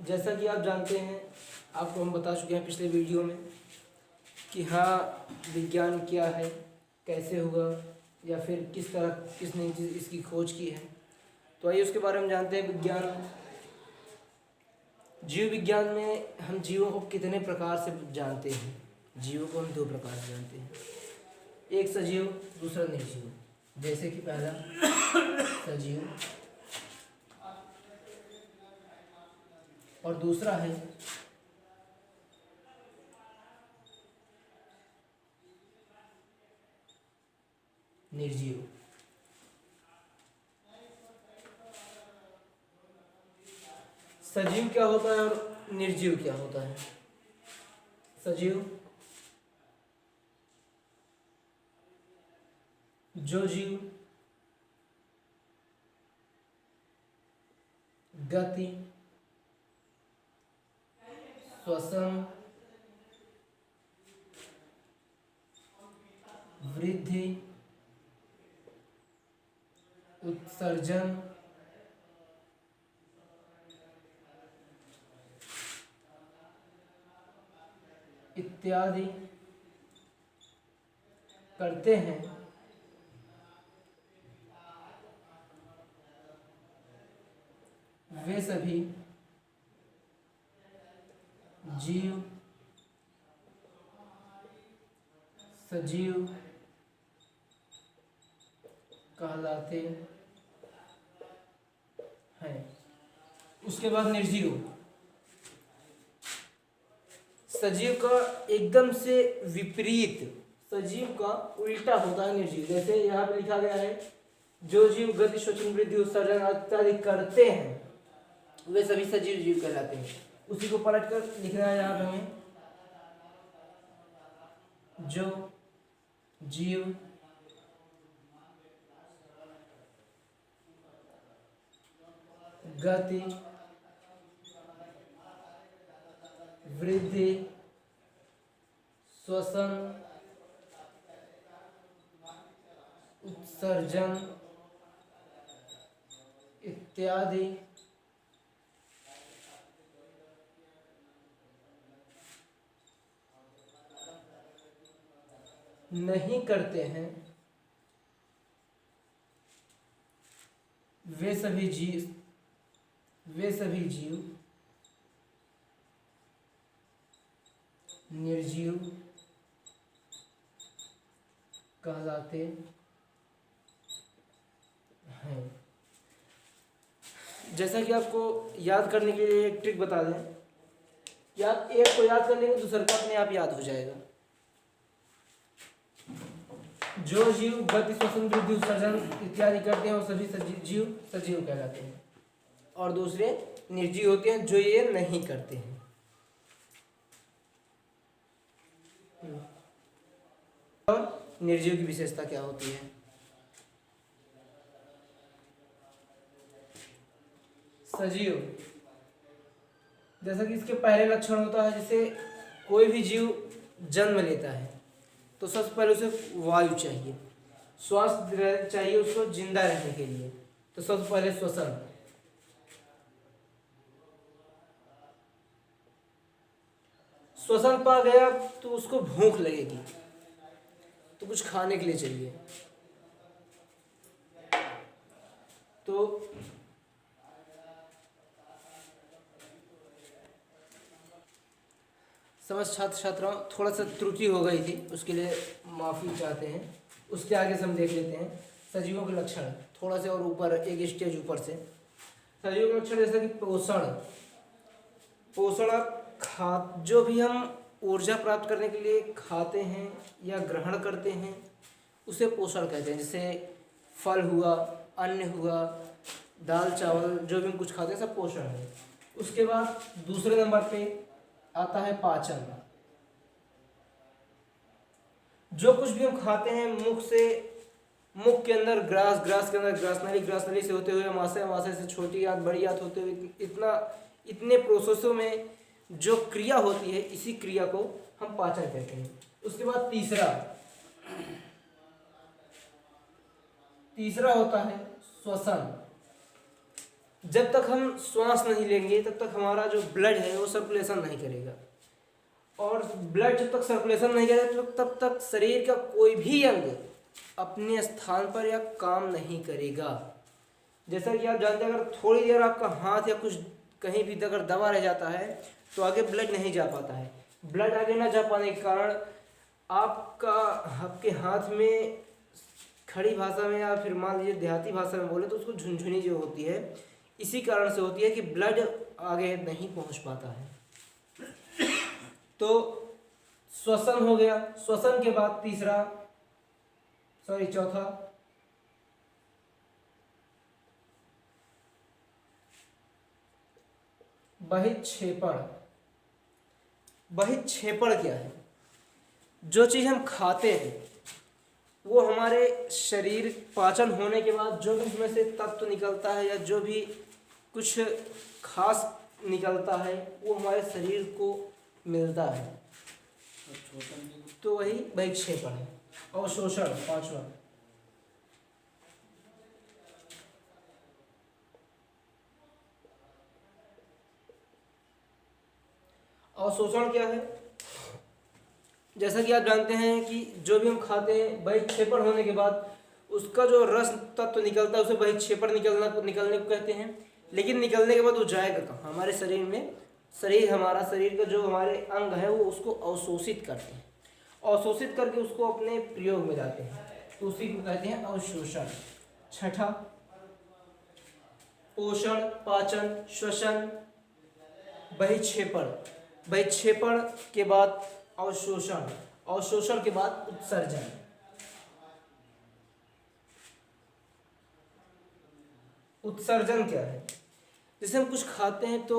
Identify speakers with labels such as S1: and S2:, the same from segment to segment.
S1: जैसा कि आप जानते हैं, आपको हम बता चुके हैं पिछले वीडियो में कि हाँ विज्ञान क्या है, कैसे हुआ, या फिर किस तरह किसने इसकी खोज की है। तो आइए उसके बारे में जानते हैं। विज्ञान, जीव विज्ञान में हम जीवों को कितने प्रकार से जानते हैं। जीवों को हम दो प्रकार से जानते हैं, एक सजीव, दूसरा निर्जीव। जैसे कि पहला सजीव और दूसरा है निर्जीव। सजीव क्या होता है और निर्जीव क्या होता है? सजीव जो जीव गति, श्वसन, वृद्धि, उत्सर्जन, इत्यादि करते हैं, वे सभी जीव सजीव कहलाते हैं। उसके बाद निर्जीव। सजीव का एकदम से विपरीत, सजीव का उल्टा होता है निर्जीव। जैसे यहाँ पे लिखा गया है, जो जीव गति, श्वसन, वृद्धि, उत्सर्जन इत्यादि करते हैं वे सभी सजीव जीव कहलाते हैं। उसी को पलट कर लिखना है यहाँ पे हमें, जो जीव गति, वृद्धि, श्वसन, उत्सर्जन इत्यादि नहीं करते हैं, वे सभी जीव निर्जीव कहलाते हैं। जैसा कि आपको याद करने के लिए एक ट्रिक बता दें कि आप एक को याद कर लेंगे, दूसरे को अपने आप याद हो जाएगा। जो जीव गति, श्वसन, वृद्धि, उत्सर्जन इत्यादि करते हैं वो सभी जीव सजीव कहलाते हैं, और दूसरे निर्जीव होते हैं जो ये नहीं करते हैं। और निर्जीव की विशेषता क्या होती है? सजीव, जैसा कि इसके पहले लक्षण होता है, जैसे कोई भी जीव जन्म लेता है तो सबसे पहले उसे वायु चाहिए, श्वास चाहिए उसको जिंदा रहने के लिए। तो सबसे पहले श्वसन, श्वसन पा गया तो उसको भूख लगेगी तो कुछ खाने के लिए चाहिए। तो समझ छात्राओं, थोड़ा सा त्रुटि हो गई थी, उसके लिए माफ़ी चाहते हैं। उसके आगे से हम देख लेते हैं सजीवों के लक्षण, थोड़ा से और ऊपर, एक स्टेज ऊपर से। सजीवों के लक्षण जैसा कि पोषण जो भी हम ऊर्जा प्राप्त करने के लिए खाते हैं या ग्रहण करते हैं उसे पोषण कहते हैं। जैसे फल हुआ, अन्न हुआ, दाल चावल, जो भी हम कुछ खाते हैं सब पोषण है। उसके बाद दूसरे नंबर पे आता है पाचन। जो कुछ भी हम खाते हैं मुख के अंदर ग्रास के अंदर ग्रास नली से होते हुए आमाशय से छोटी आंत बड़ी आंत होते हुए इतने प्रोसेसों में जो क्रिया होती है, इसी क्रिया को हम पाचन कहते हैं। उसके बाद तीसरा होता है श्वसन। जब तक हम श्वास नहीं लेंगे तब तक हमारा जो ब्लड है वो सर्कुलेशन नहीं करेगा, और ब्लड जब तक सर्कुलेशन नहीं करेगा तब तक शरीर का कोई भी अंग अपने स्थान पर या काम नहीं करेगा। जैसा कि आप जानते हैं, अगर थोड़ी देर आपका हाथ या कुछ कहीं भी अगर दबा रह जाता है तो आगे ब्लड नहीं जा पाता है। ब्लड आगे ना जा पाने के कारण आपके हाथ में, खड़ी भाषा में या फिर मान लीजिए देहाती भाषा में बोले तो उसको झुनझुनी जो होती है, इसी कारण से होती है कि ब्लड आगे नहीं पहुंच पाता है। तो श्वसन हो गया। श्वसन के बाद चौथा बहिक्षेपण। बहिक्षेपण क्या है? जो चीज़ हम खाते हैं वो हमारे शरीर पाचन होने के बाद जो भी उसमें से तत्व निकलता है या जो भी कुछ खास निकलता है वो हमारे शरीर को मिलता है, तो वही बहिक्षेपण है। अवशोषण पांचवा। अवशोषण क्या है? जैसा कि आप जानते हैं कि जो भी हम खाते हैं बहिक्षेपण होने के बाद उसका जो रस तत्व निकलता है उसे बहिक्षेपण निकलने को कहते हैं। लेकिन निकलने के बाद वो जाएगा कहाँ? हमारे शरीर में, शरीर का जो हमारे अंग है वो उसको अवशोषित करते हैं, अवशोषित करके उसको अपने प्रयोग में लाते हैं, तो उसी को कहते हैं अवशोषण। छठा पोषण, पाचन, श्वसन, बहिक्षेपण। बहिक्षेपण के बाद अवशोषण, अवशोषण के बाद उत्सर्जन। उत्सर्जन क्या है? जैसे हम कुछ खाते हैं तो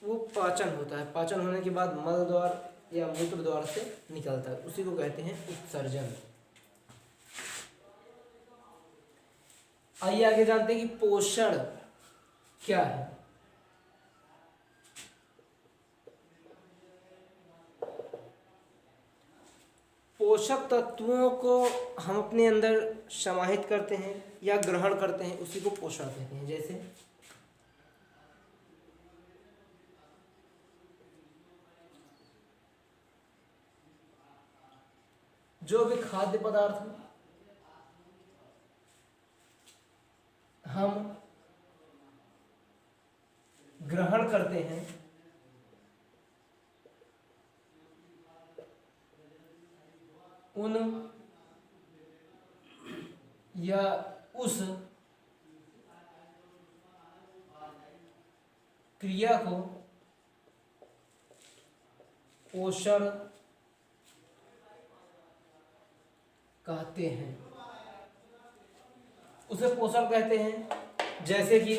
S1: वो पाचन होता है, पाचन होने के बाद मल द्वार या मूत्र द्वार से निकलता है, उसी को कहते हैं उत्सर्जन। आइए आगे जानते हैं कि पोषण क्या है। पोषक तत्वों को हम अपने अंदर समाहित करते हैं या ग्रहण करते हैं, उसी को पोषण कहते हैं। जैसे जो भी खाद्य पदार्थ हम ग्रहण करते हैं उन या उस क्रिया को पोषण कहते हैं, उसे पोषण कहते हैं। जैसे कि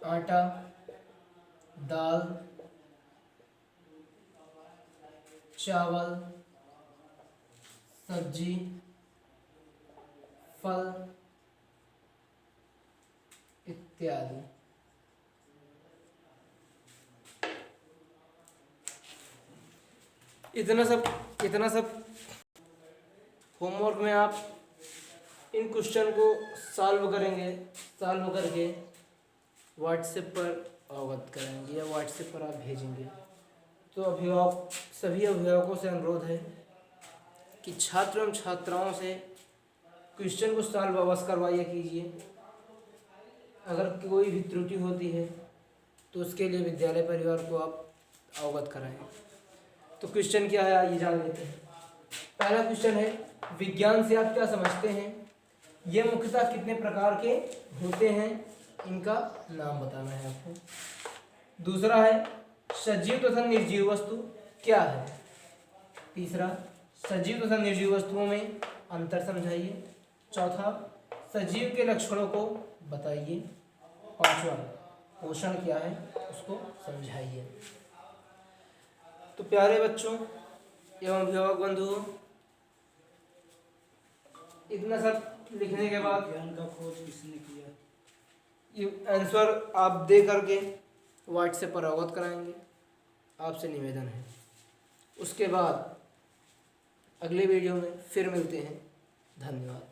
S1: आटा, दाल, चावल, सब्जी, फल इत्यादि। इतना सब होमवर्क में आप इन क्वेश्चन को सॉल्व करके व्हाट्सएप पर अवगत करेंगे या व्हाट्सएप पर आप भेजेंगे। तो सभी अभिभावकों से अनुरोध है कि छात्र एवं छात्राओं से क्वेश्चन को सॉल्व अवश्य करवाइए कीजिए। अगर कोई भी त्रुटि होती है तो उसके लिए विद्यालय परिवार को आप अवगत कराएं। तो क्वेश्चन क्या है आइए जान लेते हैं। पहला क्वेश्चन है, विज्ञान से आप क्या समझते हैं? ये मुख्यतः कितने प्रकार के होते हैं, इनका नाम बताना है आपको। दूसरा है, सजीव तथा निर्जीव वस्तु क्या है? तीसरा, सजीव तथा निर्जीव वस्तुओं में अंतर समझाइए। चौथा, सजीव के लक्षणों को बताइए। पांचवा, पोषण क्या है उसको समझाइए। तो प्यारे बच्चों एवं अभिभावक बंधुओं, इतना सब लिखने के बाद
S2: ज्ञान का खोज किसने किया?
S1: ये आंसर आप दे करके व्हाट्सएप पर अवगत कराएंगे, आपसे निवेदन है। उसके बाद अगले वीडियो में फिर मिलते हैं। धन्यवाद।